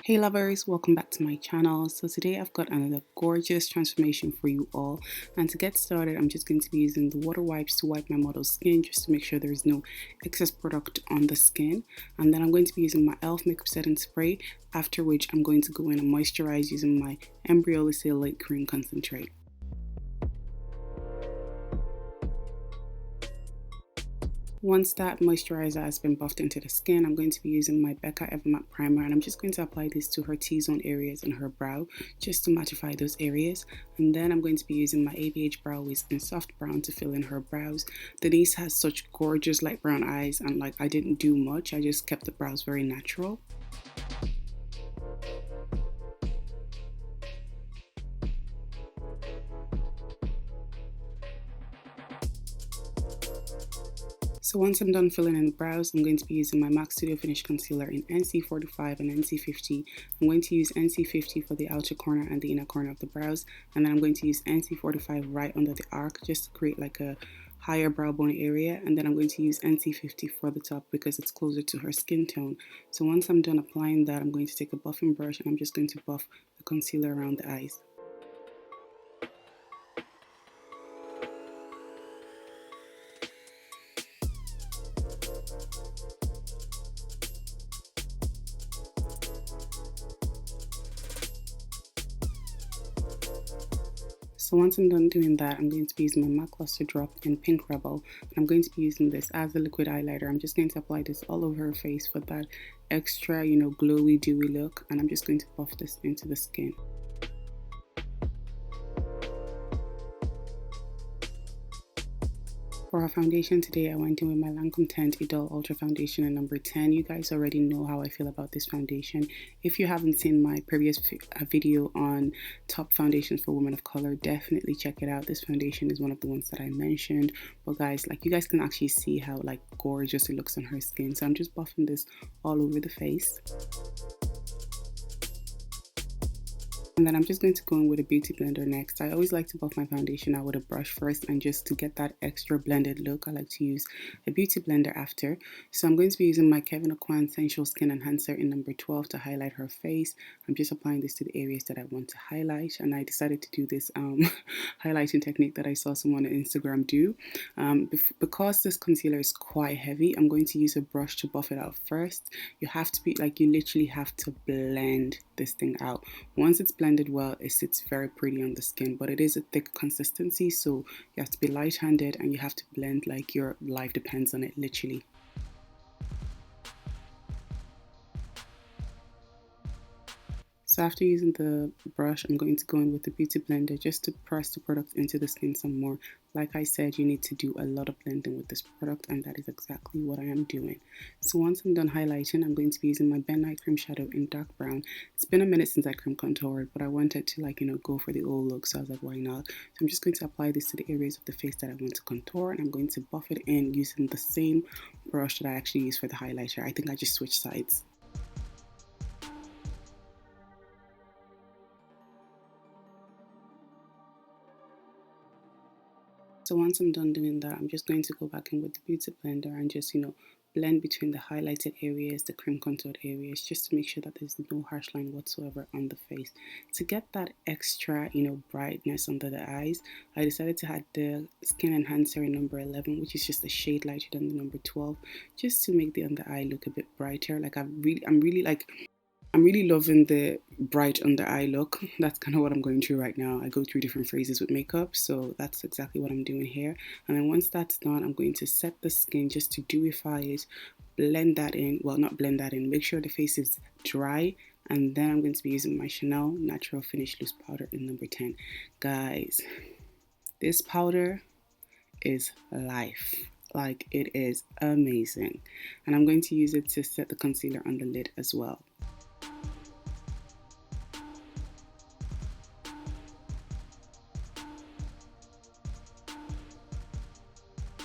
Hey lovers, welcome back to my channel. So today I've got another gorgeous transformation for you all, and to get started I'm just going to be using the water wipes to wipe my model's skin just to make sure there's no excess product on the skin, and then I'm going to be using my e.l.f. makeup setting spray, after which I'm going to go in and moisturize using my Embryolisse light cream concentrate. Once that moisturizer has been buffed into the skin, I'm going to be using my Becca Ever-Matte primer, and I'm just going to apply this to her T-zone areas and her brow just to mattify those areas. And then I'm going to be using my Aviated brow wiz in soft brown to fill in her brows. Denise has such gorgeous light brown eyes, and like I didn't do much, I just kept the brows very natural. So once I'm done filling in the brows, I'm going to be using my MAC Studio Finish Concealer in NC45 and NC50. I'm going to use NC50 for the outer corner and the inner corner of the brows, and then I'm going to use NC45 right under the arc just to create like a higher brow bone area, and then I'm going to use NC50 for the top because it's closer to her skin tone. So once I'm done applying that, I'm going to take a buffing brush and I'm just going to buff the concealer around the eyes. So once I'm done doing that, I'm going to be using my MAC Lustre drop in Pink Rebel. I'm going to be using this as a liquid highlighter. I'm just going to apply this all over her face for that extra, glowy, dewy look. And I'm just going to buff this into the skin. For our foundation today, I went in with my Lancome Teint Idole Ultra Foundation in number 10. You guys already know how I feel about this foundation. If you haven't seen my previous video on top foundations for women of color, definitely check it out. This foundation is one of the ones that I mentioned. But guys, like you guys can actually see how like gorgeous it looks on her skin. So I'm just buffing this all over the face. And then I'm just going to go in with a beauty blender next. I always like to buff my foundation out with a brush first, and just to get that extra blended look, I like to use a beauty blender after. So I'm going to be using my Kevyn Aucoin Sensual Skin Enhancer in number 12 to highlight her face. I'm just applying this to the areas that I want to highlight, and I decided to do this highlighting technique that I saw someone on Instagram do. Because this concealer is quite heavy, I'm going to use a brush to buff it out first. You have to be like, you literally have to blend this thing out. Once it's blended well, it sits very pretty on the skin, but it is a thick consistency, so you have to be light-handed and you have to blend like your life depends on it, literally. So after using the brush, I'm going to go in with the beauty blender just to press the product into the skin some more. Like I said, you need to do a lot of blending with this product, and that is exactly what I am doing. So once I'm done highlighting, I'm going to be using my Ben Nye Cream Shadow in dark brown. It's been a minute since I cream contoured, but I wanted to go for the old look, so I was like, why not? So I'm just going to apply this to the areas of the face that I want to contour, and I'm going to buff it in using the same brush that I actually used for the highlighter. I think I just switched sides. So once I'm done doing that, I'm just going to go back in with the beauty blender and just, blend between the highlighted areas, the cream contoured areas, just to make sure that there's no harsh line whatsoever on the face. To get that extra, brightness under the eyes, I decided to add the Skin Enhancer in number 11, which is just a shade lighter than the number 12, just to make the under eye look a bit brighter. Like I'm really loving the bright under eye look. That's kind of what I'm going through right now. I go through different phases with makeup, so that's exactly what I'm doing here. And then once that's done, I'm going to set the skin just to dewify it, blend that in, well, not blend that in, make sure the face is dry, and then I'm going to be using my Chanel Natural Finish Loose Powder in number 10. Guys, this powder is life. Like, it is amazing. And I'm going to use it to set the concealer on the lid as well.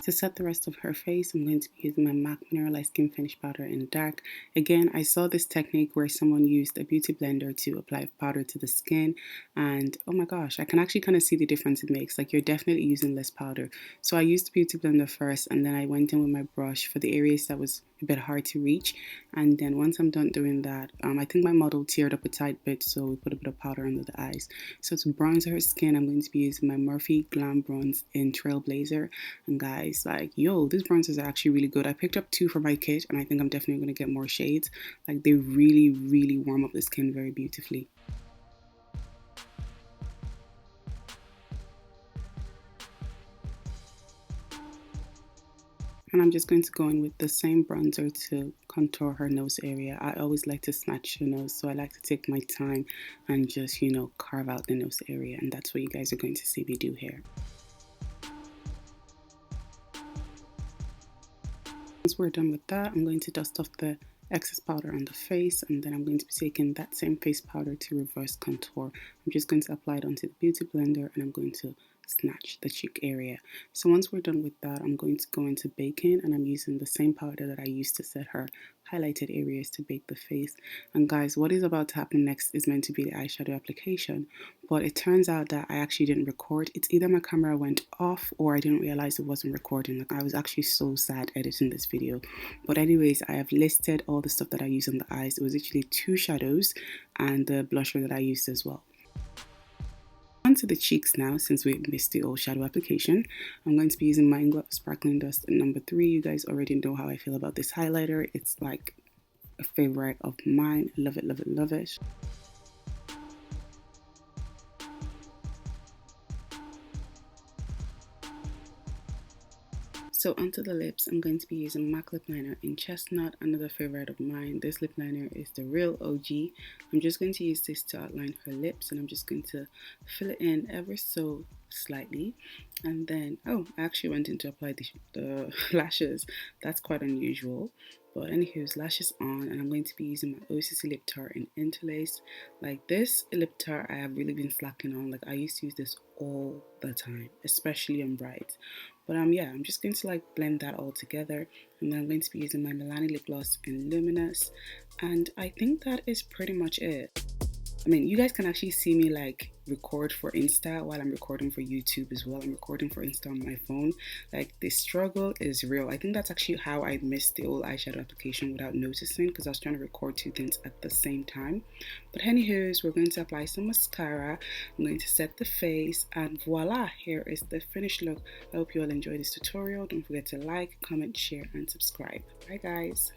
To set the rest of her face, I'm going to be using my MAC Mineralise Skin Finish Powder in dark. Again, I saw this technique where someone used a beauty blender to apply powder to the skin, and oh my gosh, I can actually kind of see the difference it makes. Like, you're definitely using less powder. So I used the beauty blender first, and then I went in with my brush for the areas that was a bit hard to reach. And then once I'm done doing that, I think my model teared up a tight bit, so we put a bit of powder under the eyes. So to bronze her skin, I'm going to be using my Morphe Glam bronze in Trailblazer. And guys, like, yo, these bronzers are actually really good. I picked up 2 for my kit, and I think I'm definitely going to get more shades. Like, they really, really warm up the skin very beautifully. And I'm just going to go in with the same bronzer to contour her nose area. I always like to snatch the nose, so I like to take my time and just, you know, carve out the nose area. And that's what you guys are going to see me do here. Once we're done with that, I'm going to dust off the excess powder on the face, and then I'm going to be taking that same face powder to reverse contour. I'm just going to apply it onto the beauty blender, and I'm going to snatch the cheek area. So once we're done with that, I'm going to go into baking, and I'm using the same powder that I used to set her highlighted areas to bake the face. And guys, what is about to happen next is meant to be the eyeshadow application, but it turns out that I actually didn't record. It's either my camera went off or I didn't realize it wasn't recording. Like, I was actually so sad editing this video. But anyways, I have listed all the stuff that I use on the eyes. It was actually 2 shadows and the blusher that I used as well. Onto the cheeks now, since we missed the old shadow application. I'm going to be using my Sparkling Dust in number 3. You guys already know how I feel about this highlighter. It's like a favorite of mine. Love it, love it, love it. So onto the lips, I'm going to be using MAC lip liner in Chestnut, another favorite of mine. This lip liner is the real OG. I'm just going to use this to outline her lips, and I'm just going to fill it in ever so slightly. And then, oh, I actually went in to apply the lashes. That's quite unusual. But anywho's, lashes on, and I'm going to be using my OCC lip tart in Interlace. Like, this lip tart I have really been slacking on. Like, I used to use this all the time, especially on brides. But yeah, I'm just going to like blend that all together, and then I'm going to be using my Milani lip gloss in Luminous, and I think that is pretty much it. I mean, you guys can actually see me like record for Insta while I'm recording for YouTube as well. I'm recording for Insta on my phone. Like, the struggle is real. I think that's actually how I missed the old eyeshadow application without noticing, because I was trying to record 2 things at the same time. But anywho's, we're going to apply some mascara. I'm going to set the face, and voila, here is the finished look. I hope you all enjoyed this tutorial. Don't forget to like, comment, share, and subscribe. Bye guys.